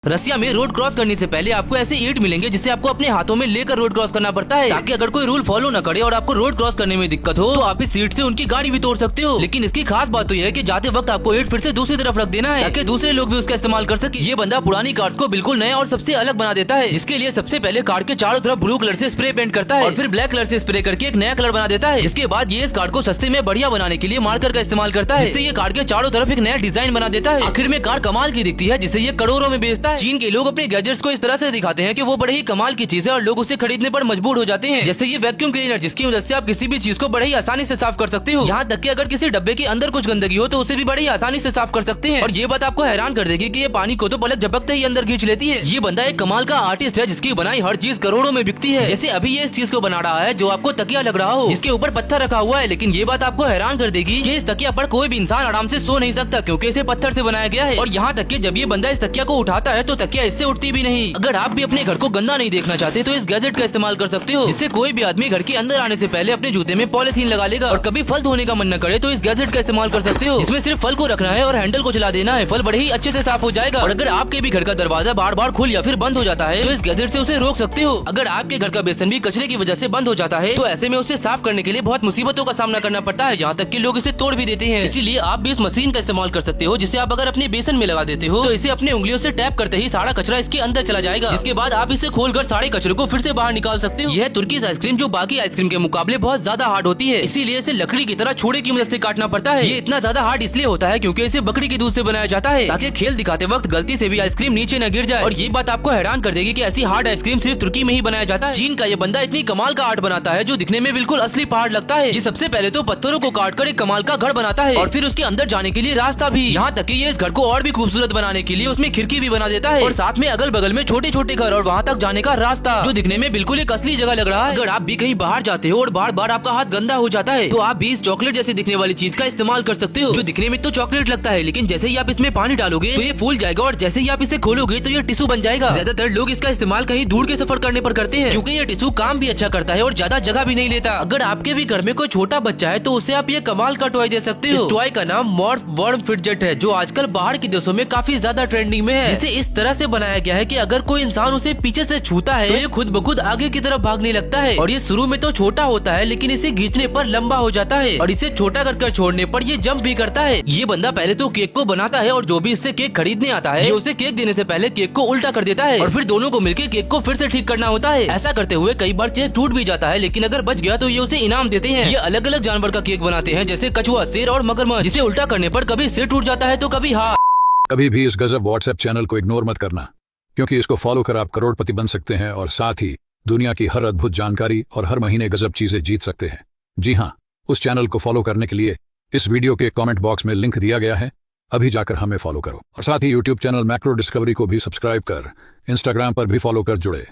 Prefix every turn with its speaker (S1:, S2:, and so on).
S1: रसिया में road cross करने से पहले आपको ऐसे ईंट मिलेंगे जिसे आपको अपने हाथों में लेकर रोड क्रॉस करना पड़ता है, ताकि अगर कोई रूल फॉलो न करे और आपको रोड क्रॉस करने में दिक्कत हो तो आप इस सीट से उनकी गाड़ी भी तोड़ सकते हो। लेकिन इसकी खास बात तो यह है कि जाते वक्त आपको ईंट फिर से दूसरी तरफ रख देना है, ताकि दूसरे लोग भी उसका इस्तेमाल कर सके। ये बंदा पुरानी कार्स को बिल्कुल नए और सबसे अलग बना देता है, जिसके लिए सबसे पहले कार के चारों तरफ ब्लू कलर से स्प्रे पेंट करता है और फिर ब्लैक कलर से स्प्रे करके एक नया कलर बना देता है। इसके बाद ये इस कार को सस्ते में बढ़िया बनाने के लिए मार्कर का इस्तेमाल करता है, जिससे ये कार के चारों तरफ एक नया डिजाइन बना देता है। आखिर में कार कमाल की दिखती है, जिसे ये करोड़ों में बेचता है। चीन के लोग अपने गैजेट्स को इस तरह से दिखाते हैं कि वो बड़े ही कमाल की चीज है और लोग उसे खरीदने पर मजबूर हो जाते हैं। जैसे ये वैक्यूम क्लीनर, जिसकी मदद से आप किसी भी चीज को बड़े ही आसानी से साफ कर सकते हो। यहाँ तक कि अगर किसी डब्बे के अंदर कुछ गंदगी हो तो उसे भी बड़ी ही आसानी से साफ कर सकते हैं। और ये बात आपको हैरान कर देगी कि ये पानी को तो पलक झपकते ही अंदर खींच लेती है। ये बंदा एक कमाल का आर्टिस्ट है, जिसकी बनाई हर चीज करोड़ों में बिकती है। जैसे अभी ये इस चीज को बना रहा है जो आपको तकिया लग रहा हो, जिसके ऊपर पत्थर रखा हुआ है। लेकिन ये बात आपको हैरान कर देगी कि इस तकिया पर कोई भी इंसान आराम से सो नहीं सकता, क्योंकि इसे पत्थर से बनाया गया है। और यहाँ तक कि जब ये बंदा इस तकिया को उठाता है तो तकिया इससे उठती भी नहीं। अगर आप भी अपने घर को गंदा नहीं देखना चाहते तो इस गैजेट का इस्तेमाल कर सकते हो, जिससे कोई भी आदमी घर के अंदर आने से पहले अपने जूते में पॉलिथीन लगा लेगा। और कभी फल धोने का मन न करे तो इस गैजेट का इस्तेमाल कर सकते हो, इसमें सिर्फ फल को रखना है और हैंडल को चला देना है। फल बड़े ही अच्छे से साफ हो जाएगा। और अगर आपके भी घर का दरवाजा बार बार खुल या फिर बंद हो जाता है तो इस गैजेट से उसे रोक सकते हो। अगर आपके घर का बेसन भी कचरे की वजह से बंद हो जाता है तो ऐसे में उसे साफ करने के लिए बहुत मुसीबतों का सामना करना पड़ता है, यहाँ तक कि लोग इसे तोड़ भी देते हैं। इसीलिए आप भी इस मशीन का इस्तेमाल कर सकते हो, जिसे आप अगर अपने बेसन में लगा देते हो तो इसे अपने उंगलियों से टैप करते ही सारा कचरा इसके अंदर चला जाएगा। जिसके बाद आप इसे खोलकर सारे कचरे को फिर से बाहर निकाल सकते हो। यह तुर्किश आइसक्रीम जो बाकी आइसक्रीम के मुकाबले बहुत ज्यादा हार्ड होती है, इसीलिए इसे लकड़ी की तरह छुरे की मदद से काटना पड़ता है। ये इतना ज्यादा हार्ड इसलिए होता है क्योंकि इसे बकरी के दूध से बनाया जाता है, ताकि खेल दिखाते वक्त गलती से भी आइसक्रीम नीचे न गिर जाए। और ये बात आपको हैरान कर देगी कि ऐसी हार्ड आइसक्रीम सिर्फ तुर्की में ही बनाया जाता है। चीन का ये बंदा इतनी कमाल का आर्ट बनाता है जो दिखने में बिल्कुल असली पहाड़ लगता है। ये सबसे पहले तो पत्थरों को काट कर एक कमाल का घर बनाता है और फिर उसके अंदर जाने के लिए रास्ता भी। यहाँ तक कि ये इस घर को और भी खूबसूरत बनाने के लिए उसमें खिड़की भी बना देता है और साथ में अगल बगल में छोटे छोटे घर और वहाँ तक जाने का रास्ता, जो दिखने में बिल्कुल एक असली जगह लग रहा है। अगर आप भी कहीं बाहर जाते हो और बार बार आपका हाथ गंदा हो जाता है तो आप भी इस चॉकलेट जैसे दिखने वाली चीज का इस्तेमाल कर सकते हो, जो दिखने में तो चॉकलेट लगता है, लेकिन जैसे ही आप इसमें पानी डालोगे तो ये फूल जाएगा और जैसे ही आप इसे खोलोगे तो ये टिश्यू बन जाएगा। ज्यादातर लोग इसका इस्तेमाल कहीं दूर के सफर करने पर करते हैं, क्योंकि ये टिश्यू काम भी अच्छा करता है और ज्यादा जगह भी नहीं लेता। अगर आपके भी घर में कोई छोटा बच्चा है तो उसे आप ये कमाल का टॉय दे सकते हो। इस टॉय का नाम मॉर्फ वर्म फिडजेट है, जो आजकल बाहर के देशों में काफी ज्यादा ट्रेंडिंग में है। जिसे इस तरह से बनाया गया है कि अगर कोई इंसान उसे पीछे से छूता है तो ये खुद ब खुद आगे की तरफ भागने लगता है। और ये शुरू में तो छोटा होता है, लेकिन इसे खींचने पर लंबा हो जाता है और इसे छोटा कर छोड़ने पर ये जंप भी करता है। ये बंदा पहले तो केक को बनाता है और जो भी इससे केक खरीदने आता है ये उसे केक देने से पहले केक को उल्टा कर देता है और फिर दोनों को मिलकर केक को फिर से ठीक करना होता है। ऐसा करते हुए कई बार केक टूट भी जाता है, लेकिन अगर बच गया तो ये उसे इनाम देते हैं। ये अलग अलग जानवर का केक बनाते हैं, जैसे कछुआ, शेर और मगरमच्छ, जिसे उल्टा करने पर कभी सिर टूट जाता है तो कभी हाथ।
S2: कभी भी इस गजब व्हाट्सएप चैनल को इग्नोर मत करना, क्योंकि इसको फॉलो कर आप करोड़पति बन सकते हैं और साथ ही दुनिया की हर अद्भुत जानकारी और हर महीने गजब चीजें जीत सकते हैं। जी हाँ, उस चैनल को फॉलो करने के लिए इस वीडियो के कमेंट बॉक्स में लिंक दिया गया है, अभी जाकर हमें फॉलो करो। और साथ ही यूट्यूब चैनल मैक्रो डिस्कवरी को भी सब्सक्राइब कर इंस्टाग्राम पर भी फॉलो कर जुड़े।